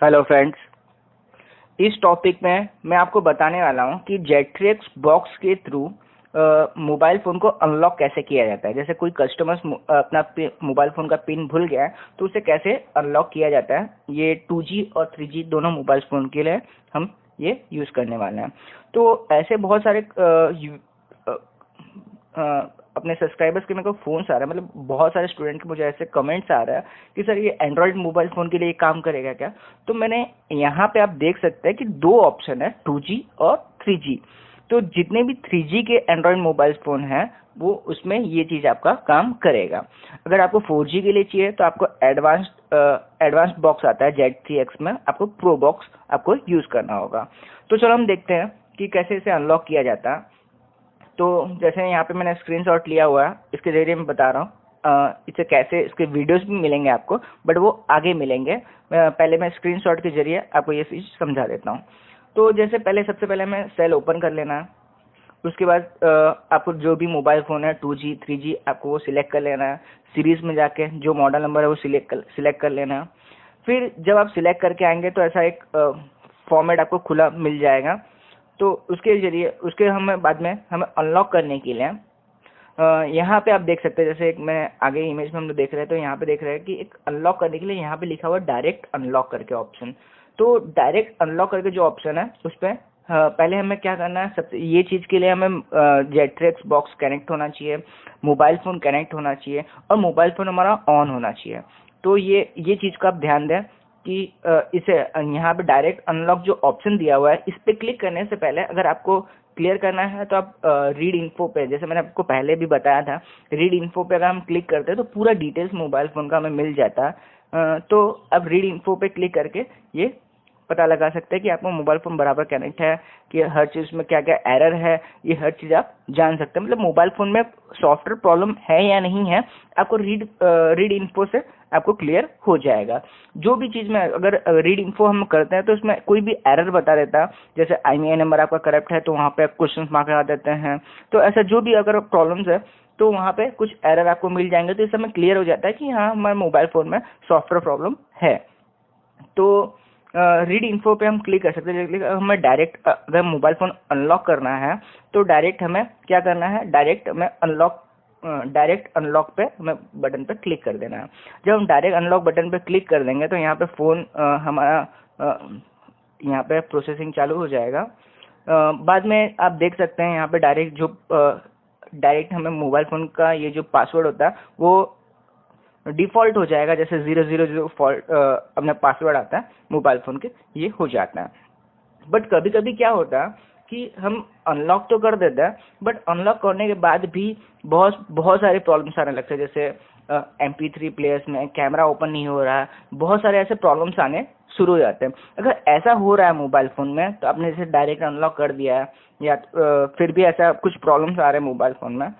Hello friends, इस topic में मैं आपको बताने वाला हूं कि जेट्रिक्स बॉक्स के थ्रू मोबाइल फ़ोन को अनलॉक कैसे किया जाता है। जैसे कोई कस्टमर्स अपना मोबाइल फ़ोन का पिन भूल गया है तो उसे कैसे अनलॉक किया जाता है। ये 2G और 3G दोनों मोबाइल फ़ोन के लिए हम ये यूज़ करने वाले हैं। तो ऐसे बहुत सारे अपने सब्सक्राइबर्स के मेरे को फ़ोन्स आ रहा है, मतलब बहुत सारे स्टूडेंट के मुझे ऐसे कमेंट्स आ रहा है कि सर ये एंड्रॉयड मोबाइल फ़ोन के लिए काम करेगा क्या। तो मैंने यहाँ पे आप देख सकते हैं कि दो ऑप्शन है, 2G और 3G। तो जितने भी 3G के एंड्रॉयड मोबाइल फ़ोन हैं वो उसमें ये चीज़ आपका काम करेगा। अगर आपको 4G के लिए चाहिए तो आपको एडवांस्ड बॉक्स आता है Z3X में, आपको प्रो बॉक्स आपको यूज़ करना होगा। तो चलो हम देखते हैं कि कैसे इसे अनलॉक किया जाता है। तो जैसे यहाँ पे मैंने स्क्रीनशॉट लिया हुआ है, इसके जरिए मैं बता रहा हूँ इसे कैसे, इसके वीडियोस भी मिलेंगे आपको, बट वो आगे मिलेंगे। पहले मैं स्क्रीनशॉट के जरिए आपको ये चीज़ समझा देता हूँ। तो जैसे सबसे पहले मैं सेल ओपन कर लेना है। उसके बाद आपको जो भी मोबाइल फ़ोन है 2G 3G आपको वो सिलेक्ट कर लेना है। सीरीज़ में जाके जो मॉडल नंबर है वो सिलेक्ट कर लेना है। फिर जब आप सिलेक्ट करके आएंगे तो ऐसा एक फॉर्मेट आपको खुला मिल जाएगा। तो उसके जरिए उसके हमें बाद में हमें अनलॉक करने के लिए यहाँ पे आप देख सकते हैं, जैसे एक मैं आगे इमेज में हम लोग देख रहे हैं, तो यहाँ पे देख रहे हैं कि एक अनलॉक करने के लिए यहाँ पे लिखा हुआ डायरेक्ट अनलॉक करके ऑप्शन। तो डायरेक्ट अनलॉक करके जो ऑप्शन है उस पर पहले हमें क्या करना है, सबसे ये चीज़ के लिए हमें जेट्रिक्स बॉक्स कनेक्ट होना चाहिए, मोबाइल फ़ोन कनेक्ट होना चाहिए और मोबाइल फ़ोन हमारा ऑन होना चाहिए। तो ये चीज़ का आप ध्यान दें कि इसे यहाँ पे डायरेक्ट अनलॉक जो ऑप्शन दिया हुआ है इस पर क्लिक करने से पहले अगर आपको क्लियर करना है तो आप रीड इन्फो पे, जैसे मैंने आपको पहले भी बताया था, रीड इन्फो पे अगर हम क्लिक करते हैं तो पूरा डिटेल्स मोबाइल फ़ोन का हमें मिल जाता है। तो अब रीड इन्फो पे क्लिक करके ये पता लगा सकते हैं कि आपका मोबाइल फ़ोन बराबर कनेक्ट है, कि हर चीज़ में क्या क्या एरर है, ये हर चीज़ आप जान सकते हैं। मतलब मोबाइल फ़ोन में सॉफ्टवेयर प्रॉब्लम है या नहीं है, आपको रीड इन्फो से आपको क्लियर हो जाएगा। जो भी चीज़ में अगर रीड इन्फो हम करते हैं तो उसमें कोई भी एरर बता देता है, जैसे IMEI नंबर आपका करप्ट है तो वहाँ पे क्वेश्चन मार्क लगा देते हैं। तो ऐसा जो भी अगर प्रॉब्लम्स है तो वहाँ पे कुछ एरर आपको मिल जाएंगे, तो इस समय क्लियर हो जाता है कि हाँ हमारे मोबाइल फ़ोन में सॉफ्टवेयर प्रॉब्लम है। तो रीड इन्फो पे हम क्लिक कर सकते हैं। हमें डायरेक्ट अगर मोबाइल फ़ोन अनलॉक करना है तो डायरेक्ट हमें क्या करना है, डायरेक्ट अनलॉक पे हमें बटन पे क्लिक कर देना है। जब हम डायरेक्ट अनलॉक बटन पे क्लिक कर देंगे तो यहाँ पे फ़ोन हमारा यहाँ पे प्रोसेसिंग चालू हो जाएगा। बाद में आप देख सकते हैं यहाँ पे डायरेक्ट हमें मोबाइल फ़ोन का ये जो पासवर्ड होता है वो डिफ़ॉल्ट हो जाएगा, जैसे 000 अपना पासवर्ड आता है मोबाइल फ़ोन के, ये हो जाता है। बट कभी कभी क्या होता है कि हम अनलॉक तो कर देते हैं बट अनलॉक करने के बाद भी बहुत बहुत सारे प्रॉब्लम्स आने लगते हैं। जैसे MP3 प्लेयर्स में कैमरा ओपन नहीं हो रहा है, बहुत सारे ऐसे प्रॉब्लम्स आने शुरू हो जाते हैं। अगर ऐसा हो रहा है मोबाइल फ़ोन में तो आपने जैसे डायरेक्ट अनलॉक कर दिया है या फिर भी ऐसा कुछ प्रॉब्लम्स आ रहे हैं मोबाइल फ़ोन में,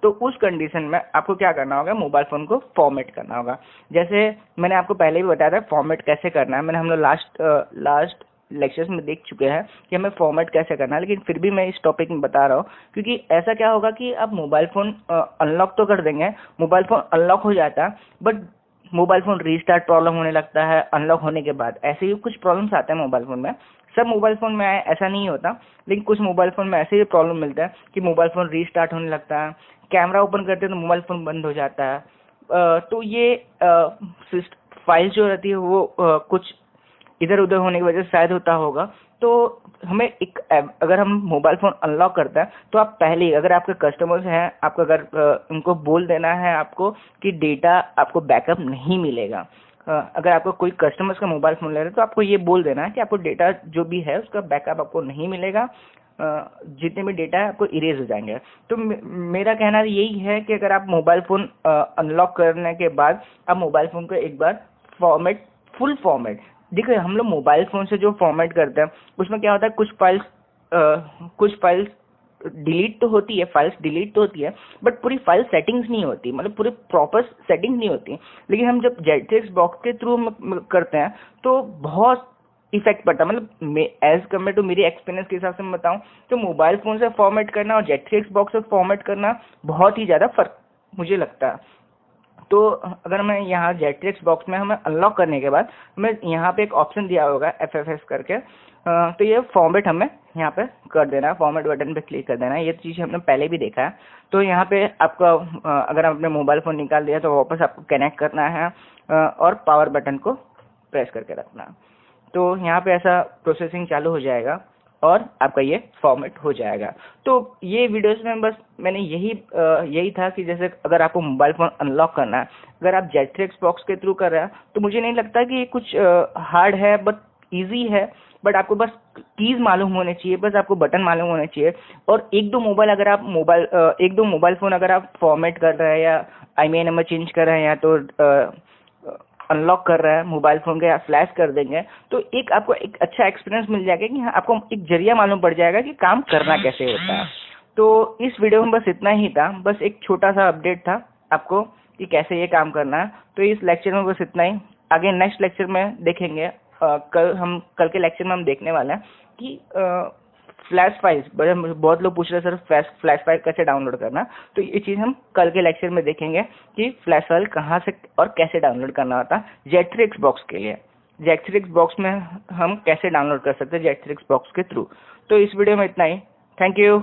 तो उस कंडीशन में आपको क्या करना होगा, मोबाइल फ़ोन को फॉर्मेट करना होगा। जैसे मैंने आपको पहले भी बताया था फॉर्मेट कैसे करना है, हम लोग लास्ट लेक्चर्स में देख चुके हैं कि हमें फॉर्मेट कैसे करना है, लेकिन फिर भी मैं इस टॉपिक में बता रहा हूँ क्योंकि ऐसा क्या होगा कि आप मोबाइल फ़ोन अनलॉक तो कर देंगे, मोबाइल फ़ोन अनलॉक हो जाता है but mobile phone restart problem होने लगता है अनलॉक होने के बाद। ऐसे ही कुछ प्रॉब्लम्स आते हैं मोबाइल फ़ोन में, सब मोबाइल फ़ोन में आए ऐसा नहीं होता, लेकिन कुछ मोबाइल फ़ोन में ऐसे ही प्रॉब्लम मिलता है कि मोबाइल फ़ोन रीस्टार्ट होने लगता है, कैमरा ओपन करते हैं तो मोबाइल फ़ोन बंद हो जाता है। तो ये फाइल जो रहती है वो कुछ इधर उधर होने की वजह से शायद होता होगा। तो हमें अगर हम मोबाइल फ़ोन अनलॉक करते हैं तो आप पहले ही, अगर आपके कस्टमर्स हैं, आपको अगर उनको बोल देना है आपको कि डेटा आपको बैकअप नहीं मिलेगा। अगर आपको कोई कस्टमर्स का मोबाइल फ़ोन ले रहे हैं तो आपको ये बोल देना है कि आपको डेटा जो भी है उसका बैकअप आपको नहीं मिलेगा, जितने भी डेटा है आपको इरेज हो जाएंगे। तो मेरा कहना यही है कि अगर आप मोबाइल फ़ोन अनलॉक करने के बाद आप मोबाइल फ़ोन को एक बार फुल फॉर्मेट देखिए, हम लोग मोबाइल फ़ोन से जो फॉर्मेट करते हैं उसमें क्या होता है, कुछ फाइल्स डिलीट तो होती है बट पूरी फाइल सेटिंग्स नहीं होती, मतलब पूरी प्रॉपर सेटिंग्स नहीं होती। लेकिन हम जब जेट्रिक्स बॉक्स के थ्रू करते हैं तो बहुत इफेक्ट पड़ता है। मतलब एज कम्पेयर टू मेरी एक्सपीरियंस के हिसाब से मैं बताऊं तो मोबाइल फ़ोन से फॉर्मेट करना और जेट्रिक्स बॉक्स से फॉर्मेट करना बहुत ही ज़्यादा फर्क मुझे लगता है। तो अगर मैं यहाँ जेट्रिक्स बॉक्स में हमें अनलॉक करने के बाद हमें यहाँ पे एक ऑप्शन दिया होगा FFS करके, तो ये फॉर्मेट हमें यहाँ पे कर देना है, फॉर्मेट बटन पे क्लिक कर देना है। ये चीज़ हमने पहले भी देखा है। तो यहाँ पे आपका अगर आपने मोबाइल फ़ोन निकाल दिया तो वापस आपको कनेक्ट करना है और पावर बटन को प्रेस करके रखना है। तो यहाँ पे ऐसा प्रोसेसिंग चालू हो जाएगा और आपका ये फॉर्मेट हो जाएगा। तो ये वीडियोस में बस मैंने यही था कि जैसे अगर आपको मोबाइल फ़ोन अनलॉक करना है, अगर आप जेट्रिक्स बॉक्स के थ्रू कर रहे हैं तो मुझे नहीं लगता कि ये कुछ हार्ड है, बट ईजी है। बट आपको बस कीज मालूम होने चाहिए, बस आपको बटन मालूम होने चाहिए। और एक दो मोबाइल फ़ोन अगर आप फॉर्मेट कर रहे हैं या IMEI नंबर चेंज कर रहे हैं या तो अनलॉक कर रहा है मोबाइल फ़ोन का या फ्लैश कर देंगे, तो आपको एक अच्छा एक्सपीरियंस मिल जाएगा कि हाँ, आपको एक जरिया मालूम पड़ जाएगा कि काम करना कैसे होता है। तो इस वीडियो में बस इतना ही था, बस एक छोटा सा अपडेट था आपको कि कैसे ये काम करना है। तो इस लेक्चर में बस इतना ही। आगे नेक्स्ट लेक्चर में देखेंगे। कल के लेक्चर में हम देखने वाले हैं कि फ्लैश फाइल्स, बहुत लोग पूछ रहे हैं सर फ्लैश फाइल कैसे डाउनलोड करना। तो ये चीज़ हम कल के लेक्चर में देखेंगे कि फ्लैश फाइल कहाँ से और कैसे डाउनलोड करना होता है जेट्रिक्स बॉक्स के लिए। जेट्रिक्स बॉक्स में हम कैसे डाउनलोड कर सकते हैं जेट्रिक्स बॉक्स के थ्रू। तो इस वीडियो में इतना ही। Thank you.